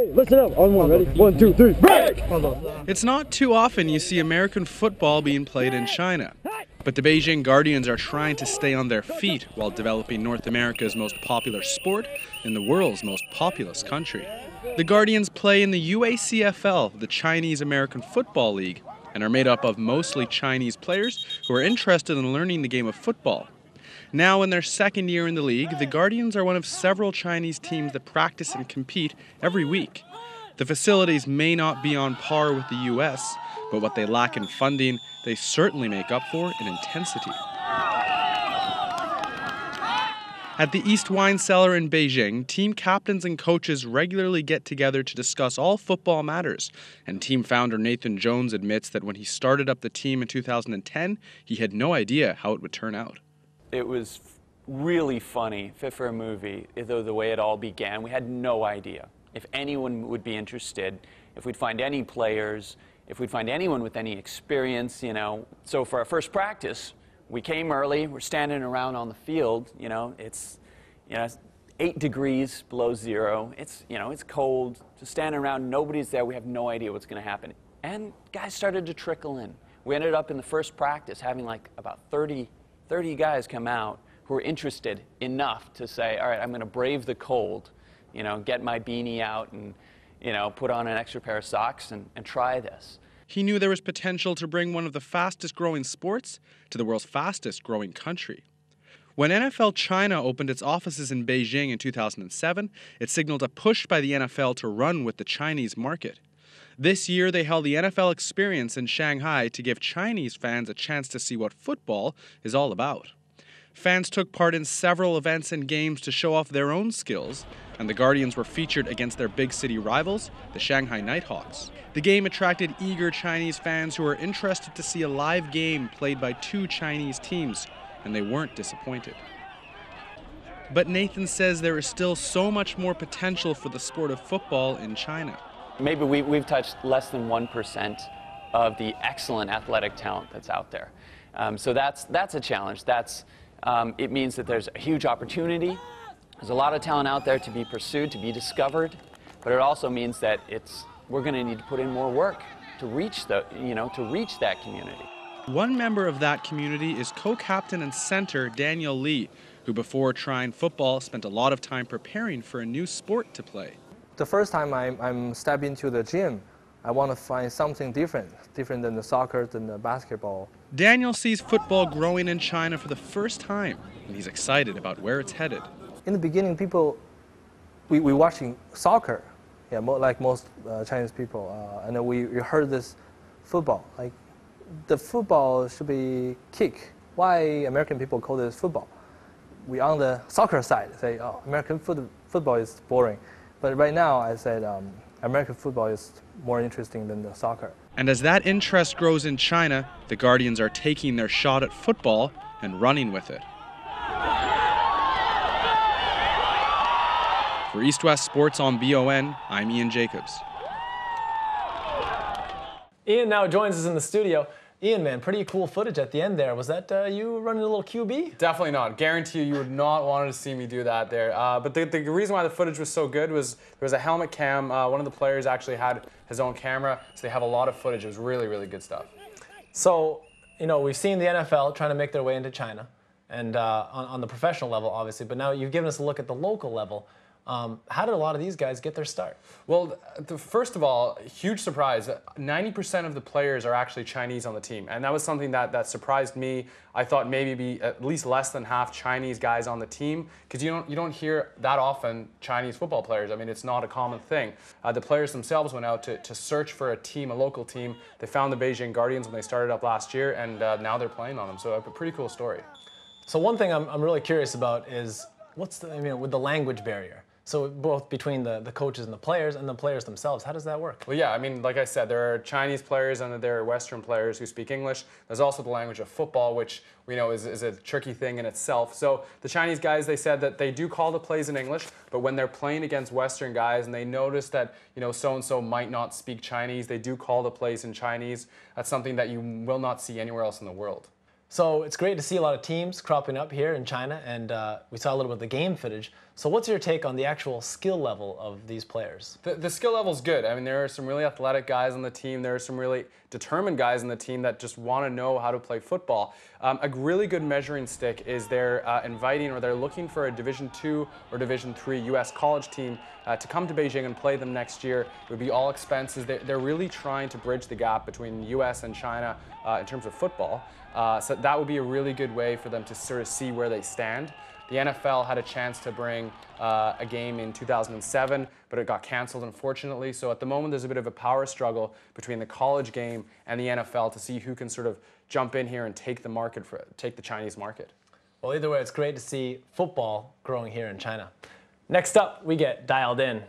Hey, listen up. On one, ready? 1, 2, 3, break! It's not too often you see American football being played in China. But the Beijing Guardians are trying to stay on their feet while developing North America's most popular sport in the world's most populous country. The Guardians play in the UACFL, the Chinese American Football League, and are made up of mostly Chinese players who are interested in learning the game of football. Now in their second year in the league, the Guardians are one of several Chinese teams that practice and compete every week. The facilities may not be on par with the US, but what they lack in funding, they certainly make up for in intensity. At the East Wine Cellar in Beijing, team captains and coaches regularly get together to discuss all football matters, and team founder Nathan Jones admits that when he started up the team in 2010, he had no idea how it would turn out. It was really funny, fit for a movie, though the way it all began. We had no idea if anyone would be interested, if we'd find any players, if we'd find anyone with any experience, you know. So for our first practice, we came early, we're standing around on the field, it's 8 degrees below zero, it's cold, just standing around, nobody's there, we have no idea what's going to happen. And guys started to trickle in. We ended up in the first practice having like about 30 guys come out who were interested enough to say, all right, I'm going to brave the cold, get my beanie out and, put on an extra pair of socks and try this. He knew there was potential to bring one of the fastest growing sports to the world's fastest growing country. When NFL China opened its offices in Beijing in 2007, it signaled a push by the NFL to run with the Chinese market. This year, they held the NFL Experience in Shanghai to give Chinese fans a chance to see what football is all about. Fans took part in several events and games to show off their own skills, and the Guardians were featured against their big city rivals, the Shanghai Nighthawks. The game attracted eager Chinese fans who were interested to see a live game played by two Chinese teams, and they weren't disappointed. But Nathan says there is still so much more potential for the sport of football in China. Maybe we've touched less than 1% of the excellent athletic talent that's out there. So that's a challenge. It means that there's a huge opportunity. There's a lot of talent out there to be pursued, to be discovered, but it also means that we're going to need to put in more work to reach that community. One member of that community is co-captain and center Daniel Lee, who before trying football spent a lot of time preparing for a new sport to play. The first time I'm stepping into the gym, I want to find something different than the soccer, than the basketball. Daniel sees football growing in China for the first time, and he's excited about where it's headed. In the beginning, we watching soccer, like most Chinese people, and then we heard this football. Like, the football should be kick. Why American people call this football? We on the soccer side say, oh, American football is boring. But right now, I said American football is more interesting than the soccer. And as that interest grows in China, the Guardians are taking their shot at football and running with it. For East West Sports on BON, I'm Ian Jacobs. Ian now joins us in the studio. Ian, man, pretty cool footage at the end there. Was that you running a little QB? Definitely not. Guarantee you would not want to see me do that there. But the reason why the footage was so good was there was a helmet cam. One of the players actually had his own camera, so they have a lot of footage. It was really, really good stuff. So, we've seen the NFL trying to make their way into China, and on the professional level, obviously, but now you've given us a look at the local level. How did a lot of these guys get their start? Well, First of all, huge surprise. 90% of the players are actually Chinese on the team, and that was something that surprised me. I thought maybe be at least less than half Chinese guys on the team, because you don't hear that often Chinese football players. I mean, it's not a common thing. The players themselves went out to search for a team, a local team. They found the Beijing Guardians when they started up last year, and now they're playing on them. So a pretty cool story. So one thing I'm really curious about is with the language barrier. So both between the coaches and the players themselves, how does that work? Well, yeah, I mean, like I said, there are Chinese players and there are Western players who speak English. There's also the language of football, which we know is a tricky thing in itself. So the Chinese guys, they said that they do call the plays in English, but when they're playing against Western guys and they notice that, so-and-so might not speak Chinese, they do call the plays in Chinese. That's something that you will not see anywhere else in the world. So it's great to see a lot of teams cropping up here in China, and we saw a little bit of the game footage. So what's your take on the actual skill level of these players? The skill level's good. I mean, there are some really athletic guys on the team. There are some really determined guys on the team that just want to know how to play football. A really good measuring stick is they're inviting, or they're looking for a Division II or Division III U.S. college team to come to Beijing and play them next year. It would be all expenses. They're really trying to bridge the gap between the U.S. and China in terms of football. So that would be a really good way for them to sort of see where they stand. The NFL had a chance to bring a game in 2007, but it got canceled, unfortunately. So at the moment, there's a bit of a power struggle between the college game and the NFL to see who can sort of jump in here and take the Chinese market. Well, either way, it's great to see football growing here in China. Next up, we get Dialed In.